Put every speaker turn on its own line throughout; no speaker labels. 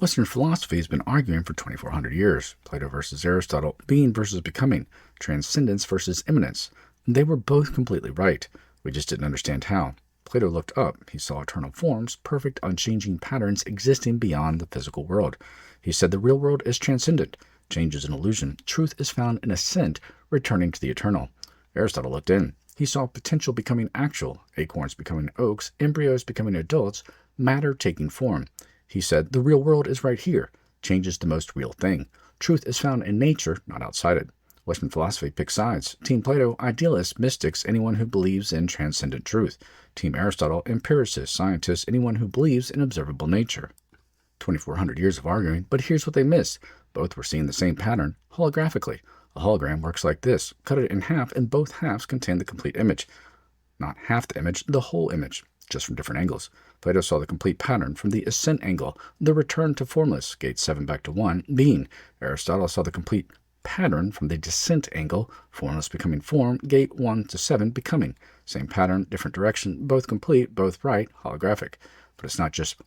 Western philosophy has been arguing for 2,400 years. Plato versus Aristotle, being versus becoming, transcendence versus immanence. They were both completely right. We just didn't understand how. Plato looked up. He saw eternal forms, perfect unchanging patterns existing beyond the physical world. He said the real world is transcendent. Change is an illusion. Truth is found in ascent, returning to the eternal. Aristotle looked in. He saw potential becoming actual, acorns becoming oaks, embryos becoming adults, matter taking form. He said, the real world is right here. Change is the most real thing. Truth is found in nature, not outside it. Western philosophy picks sides. Team Plato, idealists, mystics, anyone who believes in transcendent truth. Team Aristotle, empiricists, scientists, anyone who believes in observable nature. 2,400 years of arguing, but here's what they missed. Both were seeing the same pattern, holographically. A hologram works like this. Cut it in half, and both halves contain the complete image. Not half the image, the whole image, just from different angles. Plato saw the complete pattern from the ascent angle, the return to formless, gate 7 back to 1, being. Aristotle saw the complete pattern from the descent angle, formless becoming form, gate 1 to 7, becoming. Same pattern, different direction, both complete, both right, holographic. But it's not just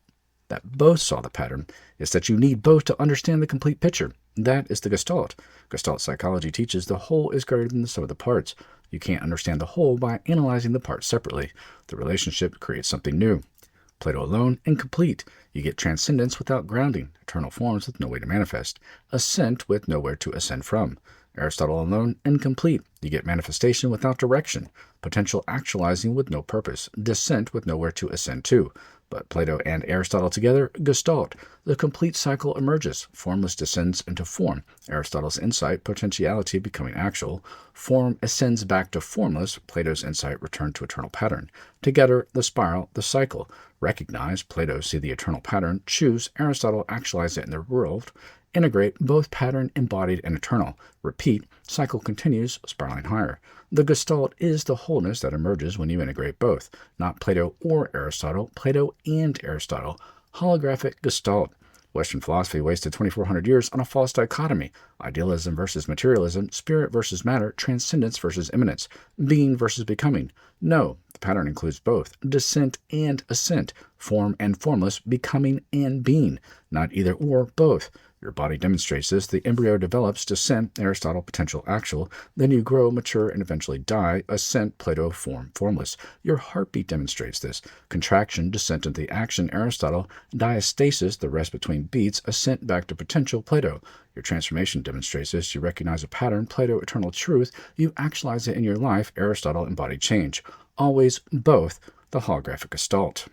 that both saw the pattern, it's that you need both to understand the complete picture. That is the Gestalt. Gestalt psychology teaches the whole is greater than the sum of the parts. You can't understand the whole by analyzing the parts separately. The relationship creates something new. Plato alone, incomplete. You get transcendence without grounding, eternal forms with no way to manifest, ascent with nowhere to ascend from. Aristotle alone, incomplete. You get manifestation without direction, potential actualizing with no purpose, descent with nowhere to ascend to. But Plato and Aristotle together, Gestalt. The complete cycle emerges. Formless descends into form. Aristotle's insight, potentiality becoming actual. Form ascends back to formless. Plato's insight returned to eternal pattern. Together, the spiral, the cycle. Recognize, Plato see the eternal pattern. Choose, Aristotle actualize it in their world. Integrate, both pattern, embodied, and eternal. Repeat, cycle continues, spiraling higher. The Gestalt is the wholeness that emerges when you integrate both. Not Plato or Aristotle, Plato and Aristotle. Holographic Gestalt. Western philosophy wasted 2,400 years on a false dichotomy. Idealism versus materialism, spirit versus matter, transcendence versus immanence, being versus becoming. No, the pattern includes both, descent and ascent, form and formless, becoming and being, not either or, both. Your body demonstrates this. The embryo develops, descent, Aristotle, potential, actual. Then you grow, mature, and eventually die, ascent, Plato, form, formless. Your heartbeat demonstrates this. Contraction, descent into the action, Aristotle. Diastasis, the rest between beats, ascent back to potential, Plato. Your transformation demonstrates this. You recognize a pattern, Plato, eternal truth. You actualize it in your life, Aristotle, embodied change. Always both, the holographic Gestalt.